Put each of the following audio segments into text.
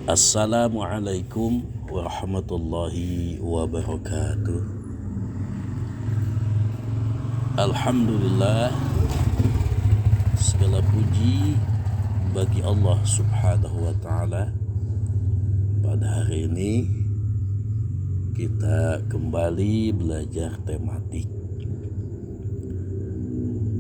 Assalamualaikum warahmatullahi wabarakatuh. Alhamdulillah, segala puji bagi Allah subhanahu wa ta'ala. Pada hari ini kita kembali belajar tematik.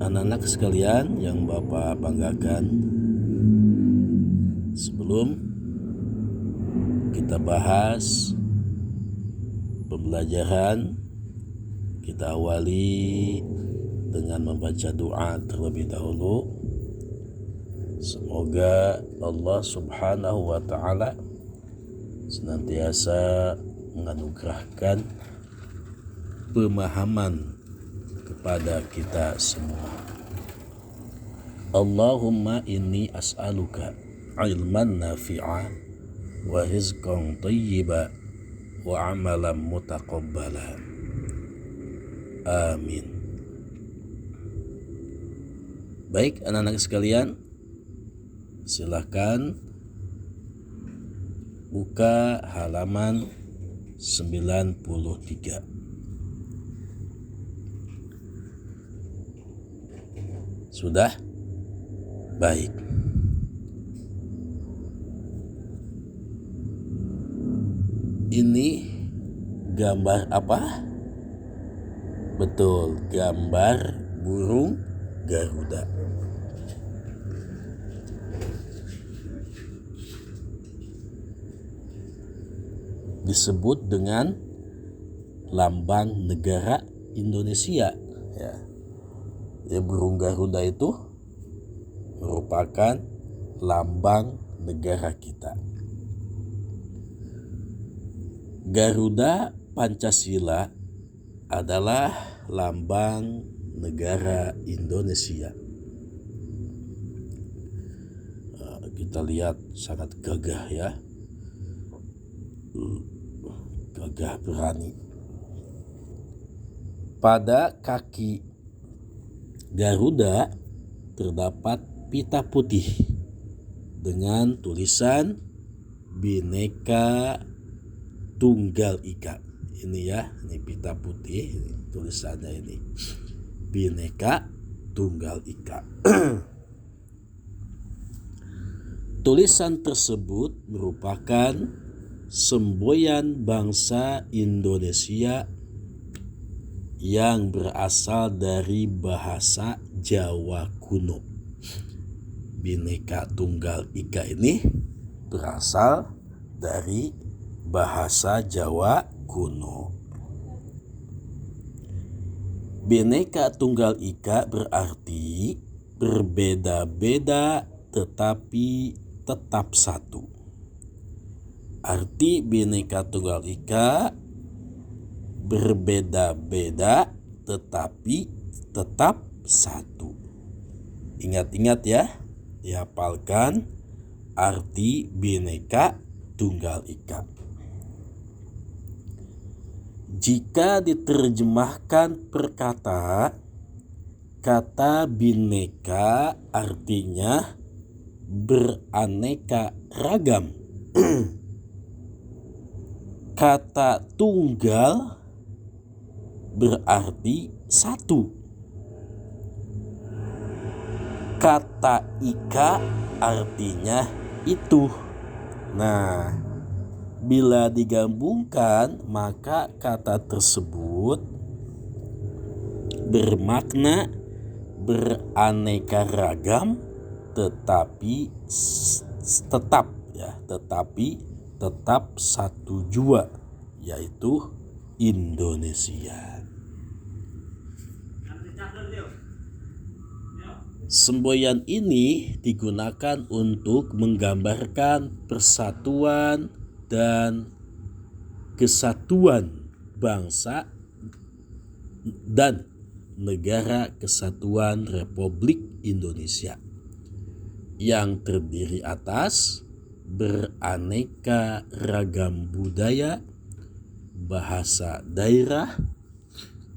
Anak-anak sekalian yang Bapak banggakan, sebelum kita bahas pembelajaran, kita awali dengan membaca doa terlebih dahulu. Semoga Allah subhanahu wa ta'ala senantiasa menganugerahkan pemahaman kepada kita semua. Allahumma inni as'aluka ilman nafi'a wa rizqan thayyiba wa amalan mutaqabbala. Amin. Baik anak-anak sekalian, silakan buka halaman 93. Sudah? Baik. Ini gambar apa? Betul, gambar burung Garuda. Disebut dengan lambang negara Indonesia, ya. Burung Garuda itu merupakan lambang negara kita. Garuda Pancasila adalah lambang negara Indonesia. Kita lihat sangat gagah, ya. Gagah berani. Pada kaki Garuda terdapat pita putih dengan tulisan Bhinneka Tunggal Ika. Ini ya, ini pita putih, ini tulisannya ini Bhinneka Tunggal Ika. Tulisan tersebut merupakan semboyan bangsa Indonesia yang berasal dari bahasa Jawa kuno. Bhinneka Tunggal Ika ini berasal dari bahasa Jawa kuno. Bhinneka Tunggal Ika berarti berbeda-beda tetapi tetap satu. Arti Bhinneka Tunggal Ika berbeda-beda tetapi tetap satu. Ingat-ingat ya, dihafalkan arti Bhinneka Tunggal Ika. Jika diterjemahkan per kata, kata Bhinneka artinya beraneka ragam. Kata tunggal berarti satu. Kata ika artinya itu. Nah, bila digabungkan maka kata tersebut bermakna beraneka ragam tetapi tetap satu jua, yaitu Indonesia. Semboyan ini digunakan untuk menggambarkan persatuan dan kesatuan bangsa dan Negara Kesatuan Republik Indonesia yang terdiri atas beraneka ragam budaya, bahasa daerah,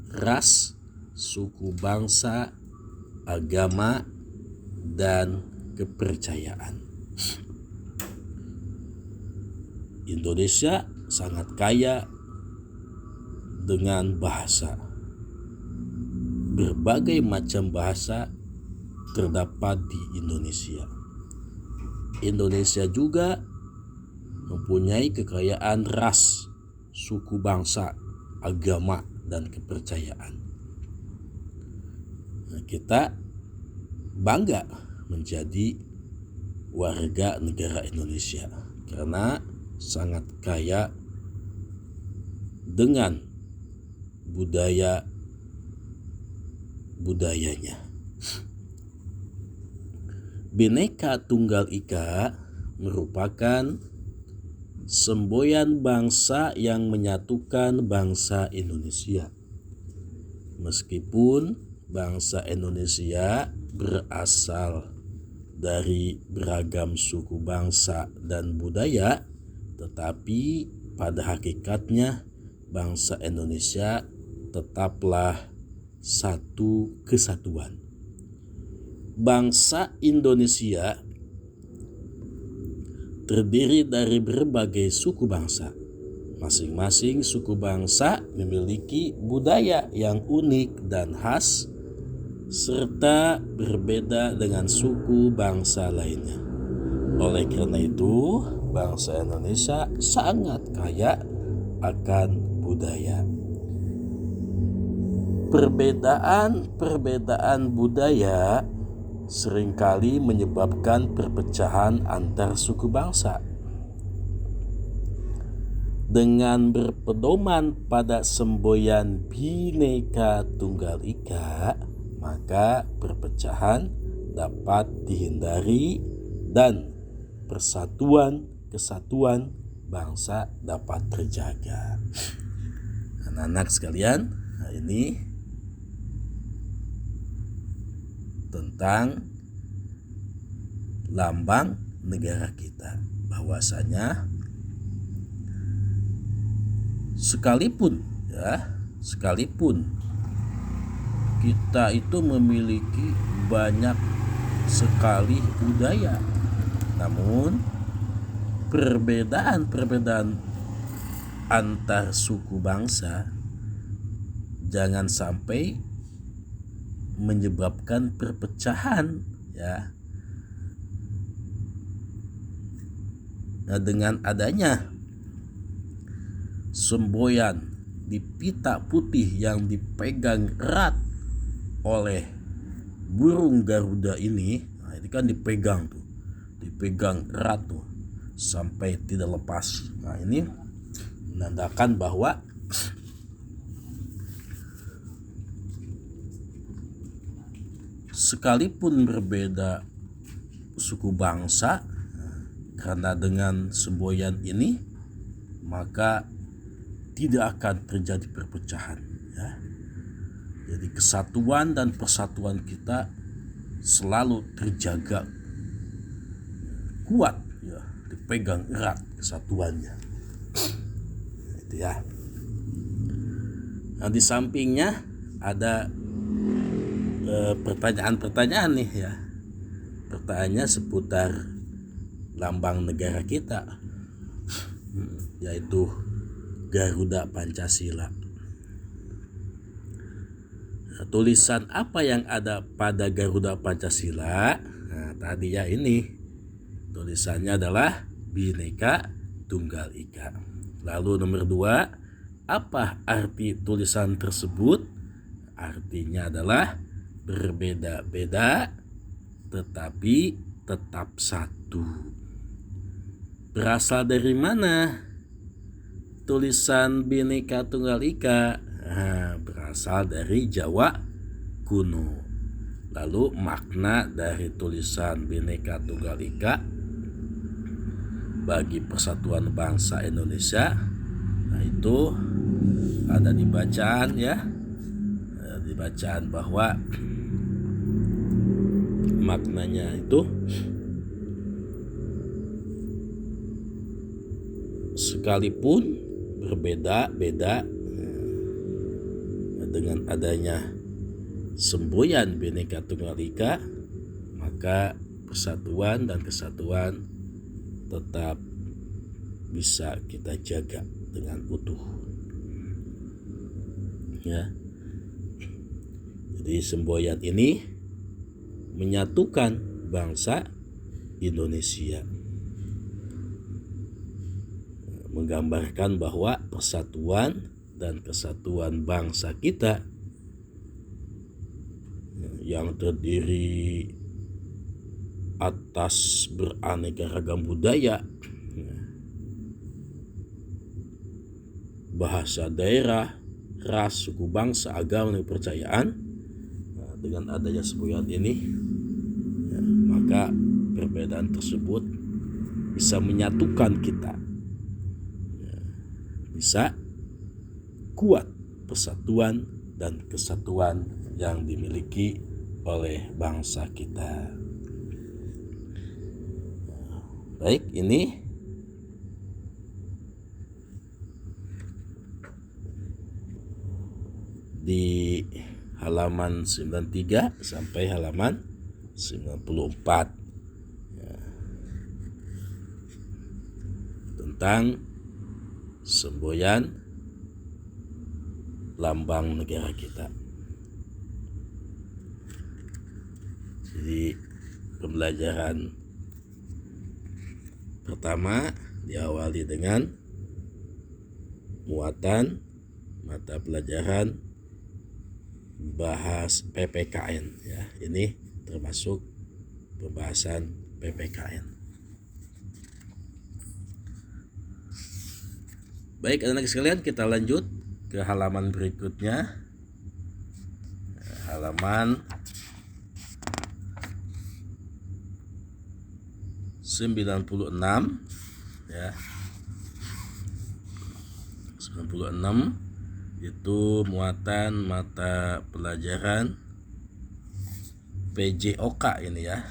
ras, suku bangsa, agama, dan kepercayaan. Indonesia sangat kaya dengan bahasa. Berbagai macam bahasa terdapat di Indonesia. Indonesia juga mempunyai kekayaan ras, suku bangsa, agama, dan kepercayaan. Kita bangga menjadi warga negara Indonesia karena sangat kaya dengan budayanya. Bhinneka Tunggal Ika merupakan semboyan bangsa yang menyatukan bangsa Indonesia. Meskipun bangsa Indonesia berasal dari beragam suku bangsa dan budaya, tetapi pada hakikatnya bangsa Indonesia tetaplah satu kesatuan. Bangsa Indonesia terdiri dari berbagai suku bangsa. Masing-masing suku bangsa memiliki budaya yang unik dan khas, serta berbeda dengan suku bangsa lainnya. Oleh karena itu, bangsa Indonesia sangat kaya akan budaya. Perbedaan budaya seringkali menyebabkan perpecahan antar suku bangsa. Dengan berpedoman pada semboyan Bhinneka Tunggal Ika, maka perpecahan dapat dihindari dan kesatuan bangsa dapat terjaga. Anak-anak sekalian, ini tentang lambang negara kita, bahwasanya sekalipun kita itu memiliki banyak sekali budaya, namun perbedaan antar suku bangsa jangan sampai menyebabkan perpecahan, ya. Nah, dengan adanya semboyan di pita putih yang dipegang erat oleh burung Garuda ini, nah ini kan dipegang erat tuh sampai tidak lepas. Nah, ini menandakan bahwa sekalipun berbeda suku bangsa, karena dengan semboyan ini maka tidak akan terjadi perpecahan, ya. Jadi kesatuan dan persatuan kita selalu terjaga kuat, ya, dipegang erat kesatuannya. Itu ya. Nah, di sampingnya ada pertanyaan-pertanyaan nih, ya. Pertanyaannya seputar lambang negara kita, yaitu Garuda Pancasila. Nah, tulisan apa yang ada pada Garuda Pancasila? Nah, tadi ya ini tulisannya adalah Bhinneka Tunggal Ika. Lalu nomor 2, apa arti tulisan tersebut? Artinya adalah berbeda-beda tetapi tetap satu. Berasal dari mana tulisan Bhinneka Tunggal Ika? Nah, berasal dari Jawa kuno. Lalu makna dari tulisan Bhinneka Tunggal Ika bagi persatuan bangsa Indonesia, nah itu ada di bacaan, ya. Di bacaan bahwa maknanya itu sekalipun berbeda-beda, dengan adanya semboyan Bhinneka Tunggal Ika, maka persatuan dan kesatuan tetap bisa kita jaga dengan utuh. Ya. Jadi semboyan ini menyatukan bangsa Indonesia, menggambarkan bahwa persatuan dan kesatuan bangsa kita yang terdiri atas beraneka ragam budaya, bahasa daerah, ras, suku bangsa, agama, dan kepercayaan. Dengan adanya semboyan ini, maka perbedaan tersebut bisa menyatukan kita, bisa kuat persatuan dan kesatuan yang dimiliki oleh bangsa kita. Baik, ini di halaman 93 sampai halaman 94 tentang semboyan lambang negara kita. Jadi pembelajaran pertama diawali dengan muatan mata pelajaran bahas PPKN, ya. Ini termasuk pembahasan PPKN. Baik, anak-anak sekalian, kita lanjut ke halaman berikutnya. Halaman 96, ya. 96 itu muatan mata pelajaran PJOK ini, ya.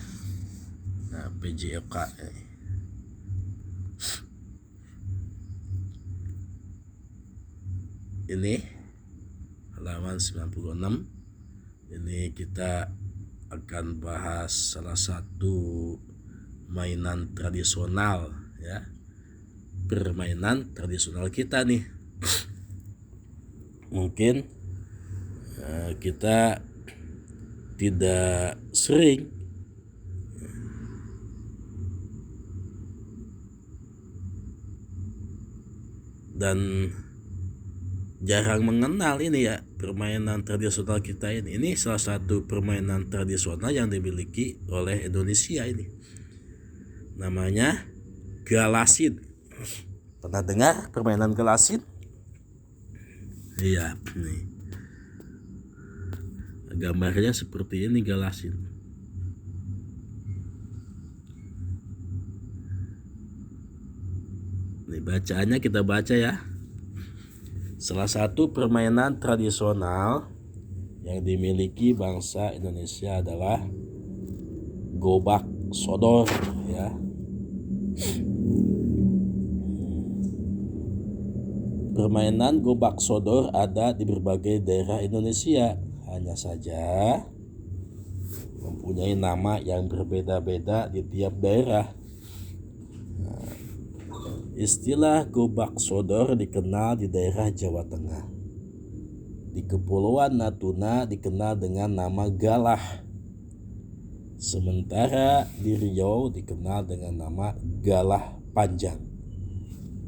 Nah, PJOK ini halaman 96. Ini kita akan bahas salah satu mainan tradisional, ya. Permainan tradisional kita nih. Mungkin kita tidak sering dan jarang mengenal ini, ya, permainan tradisional kita ini. Ini salah satu permainan tradisional yang dimiliki oleh Indonesia ini. Namanya galasin. Pernah dengar permainan galasin? Iya, nih. Gambarnya seperti ini galasin. Nih bacaannya kita baca, ya. Salah satu permainan tradisional yang dimiliki bangsa Indonesia adalah gobak sodor, ya. Permainan gobak sodor ada di berbagai daerah Indonesia, hanya saja mempunyai nama yang berbeda-beda di tiap daerah. Istilah gobak sodor dikenal di daerah Jawa Tengah. Di Kepulauan Natuna dikenal dengan nama galah. Sementara di Riau dikenal dengan nama galah panjang.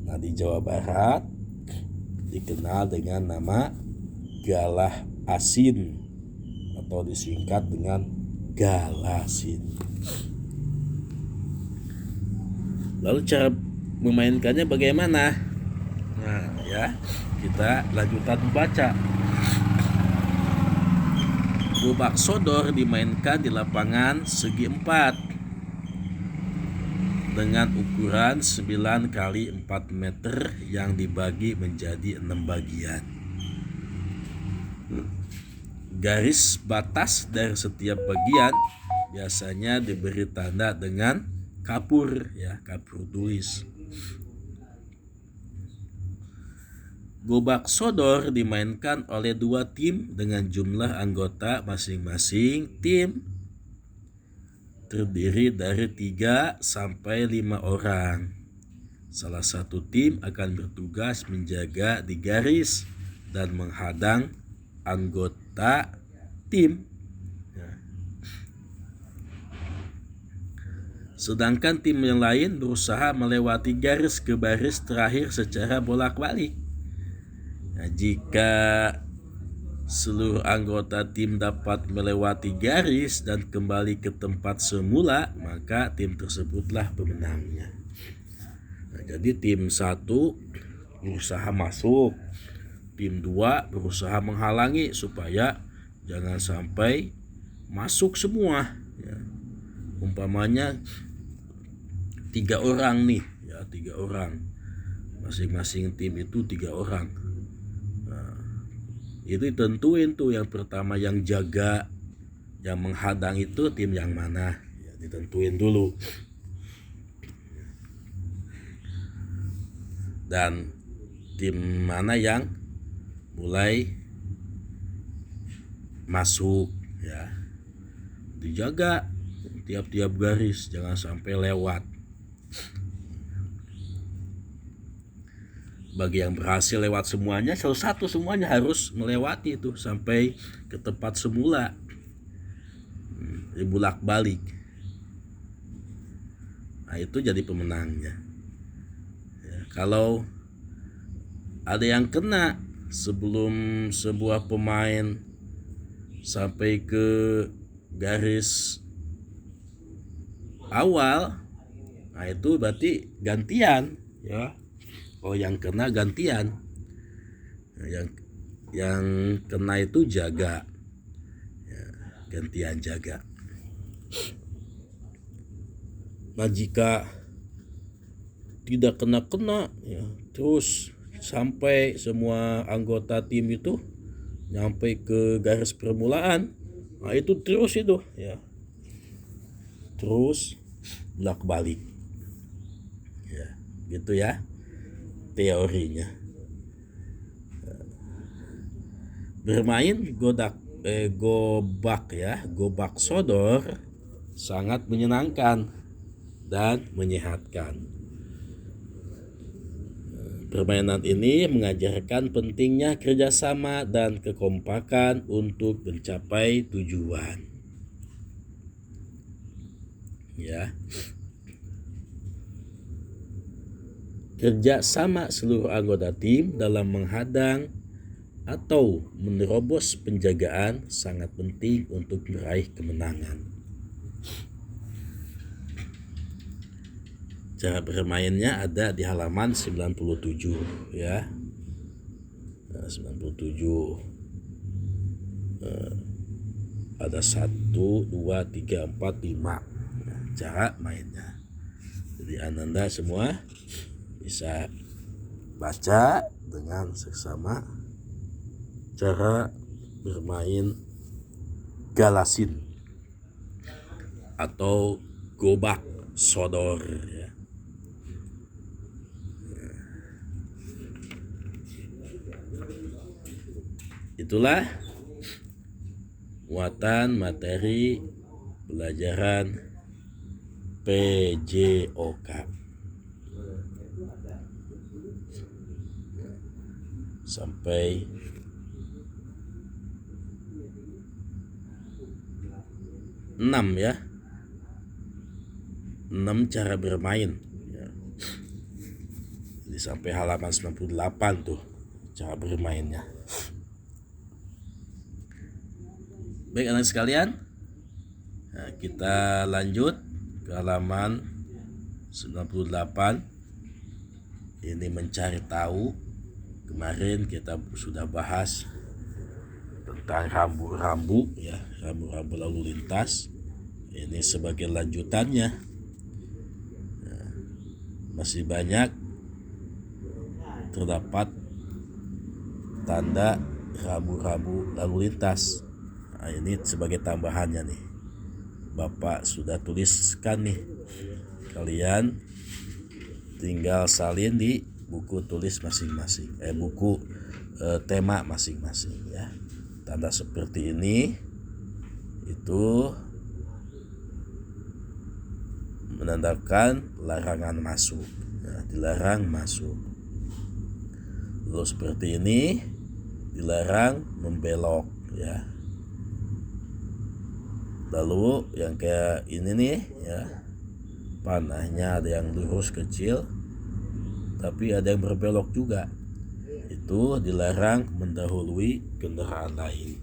Nah, di Jawa Barat dikenal dengan nama galah asin atau disingkat dengan galasin. Lalu cara memainkannya bagaimana? Nah, ya, kita lanjutkan membaca. Gobak sodor dimainkan di lapangan segi 4 dengan ukuran 9 kali 4 meter yang dibagi menjadi 6 bagian. Garis batas dari setiap bagian biasanya diberi tanda dengan kapur, ya, kapur tulis. Gobak sodor dimainkan oleh 2 tim dengan jumlah anggota masing-masing tim terdiri dari 3 sampai 5 orang. Salah satu tim akan bertugas menjaga di garis dan menghadang anggota tim. Sedangkan tim yang lain berusaha melewati garis ke baris terakhir secara bolak-balik. Nah, jika seluruh anggota tim dapat melewati garis dan kembali ke tempat semula, maka tim tersebutlah pemenangnya. Nah, jadi tim 1 berusaha masuk, tim 2 berusaha menghalangi supaya jangan sampai masuk semua. Ya. Umpamanya 3 orang nih, ya 3 orang. Masing-masing tim itu 3 orang. Nah, itu ditentuin tuh yang pertama yang jaga, yang menghadang itu tim yang mana, ya, ditentuin dulu. Dan tim mana yang mulai masuk, ya dijaga tiap-tiap garis jangan sampai lewat. Bagi yang berhasil lewat semuanya, satu semuanya harus melewati itu sampai ke tempat semula, dibulak-balik. Nah, itu jadi pemenangnya. Ya, kalau ada yang kena sebelum sebuah pemain sampai ke garis awal, nah itu berarti gantian, ya. Oh, yang kena gantian. Yang kena itu jaga, ya, gantian jaga. Nah, jika tidak kena, ya, terus sampai semua anggota tim itu nyampe ke garis permulaan, nah itu terus itu, ya, terus bolak-balik, ya, gitu ya teorinya. Bermain gobak sodor sangat menyenangkan dan menyehatkan. Permainan ini mengajarkan pentingnya kerjasama dan kekompakan untuk mencapai tujuan. Ya. Kerja sama seluruh anggota tim dalam menghadang atau menerobos penjagaan sangat penting untuk meraih kemenangan. Cara bermainnya ada di halaman 97, ya. Nah, 97 ada 1, 2, 3, 4, 5. Nah, cara mainnya. Jadi Ananda semua bisa baca dengan seksama cara bermain galasin atau gobak sodor, ya. Itulah muatan materi pelajaran PJOK. Sampai 6, ya. 6 cara bermain, ya. Jadi sampai halaman 98 tuh cara bermainnya. Baik anak sekalian, nah, kita lanjut ke halaman 98. Ini mencari tahu. Kemarin kita sudah bahas tentang rambu-rambu, ya, rambu-rambu lalu lintas. Ini sebagai lanjutannya. Nah, masih banyak terdapat tanda rambu-rambu lalu lintas. Nah, ini sebagai tambahannya nih. Bapak sudah tuliskan nih. Kalian tinggal salin di buku tulis masing-masing, buku tema masing-masing, ya. Tanda seperti ini itu menandakan larangan masuk, ya. dilarang masuk. Lalu seperti ini dilarang membelok ya. Lalu yang kayak ini nih ya, panahnya ada yang lurus kecil tapi ada yang berbelok juga, itu dilarang mendahului kendaraan lain.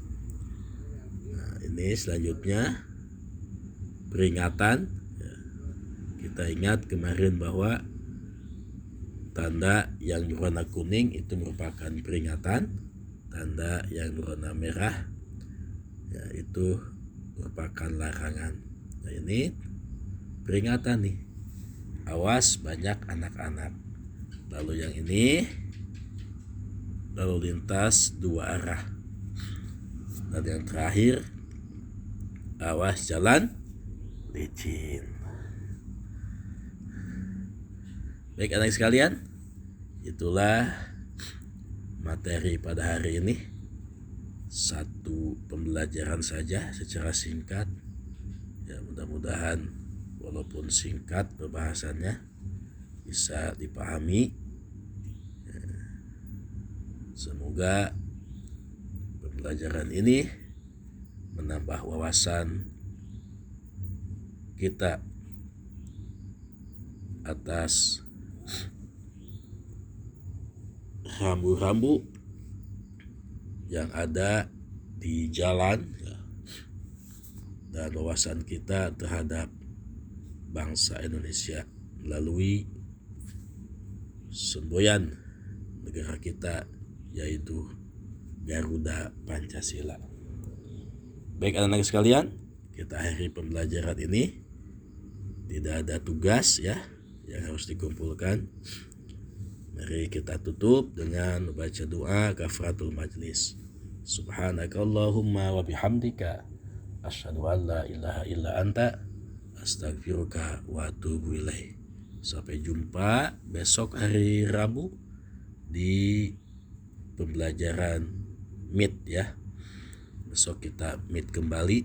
Nah, ini selanjutnya peringatan ya. Kita ingat kemarin bahwa tanda yang berwarna kuning itu merupakan peringatan, tanda yang berwarna merah ya itu merupakan larangan. Nah, ini peringatan nih, awas banyak anak-anak. Lalu yang ini lalu lintas 2 arah. Dan yang terakhir, awas jalan licin. Baik anak sekalian, itulah materi pada hari ini. Satu pembelajaran saja secara singkat ya, mudah-mudahan walaupun singkat pembahasannya bisa dipahami ya. Semoga pembelajaran ini menambah wawasan kita atas rambu-rambu yang ada di jalan ya, dan wawasan kita terhadap bangsa Indonesia melalui semboyan negara kita yaitu Garuda Pancasila. Baik anak-anak sekalian, kita akhiri pembelajaran ini. Tidak ada tugas ya yang harus dikumpulkan. Mari kita tutup dengan membaca doa kafaratul majlis. Subhanakallahumma wa bihamdika asyhadu an la ilaha illa anta astaghfiruka wa atubu ilaik. Sampai jumpa besok hari Rabu di pembelajaran Meet ya. Besok kita Meet kembali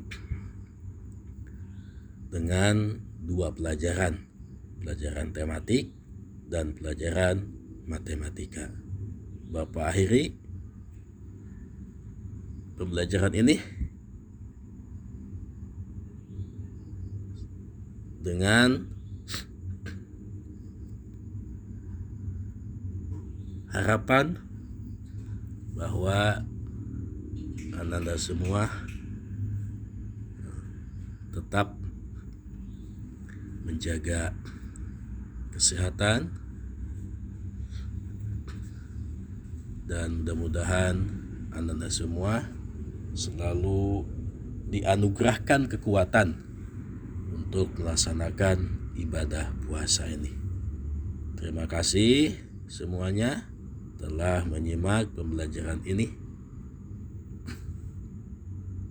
dengan 2 pelajaran, pelajaran tematik dan pelajaran matematika. Bapak akhiri pembelajaran ini dengan harapan bahwa Anda semua tetap menjaga kesehatan dan mudah-mudahan Anda semua selalu dianugerahkan kekuatan untuk melaksanakan ibadah puasa ini. Terima kasih semuanya telah menyimak pembelajaran ini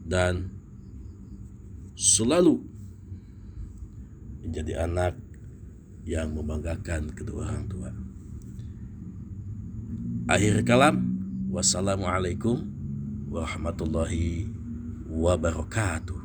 dan selalu menjadi anak yang membanggakan kedua orang tua. Akhir kalam, wassalamualaikum warahmatullahi wabarakatuh.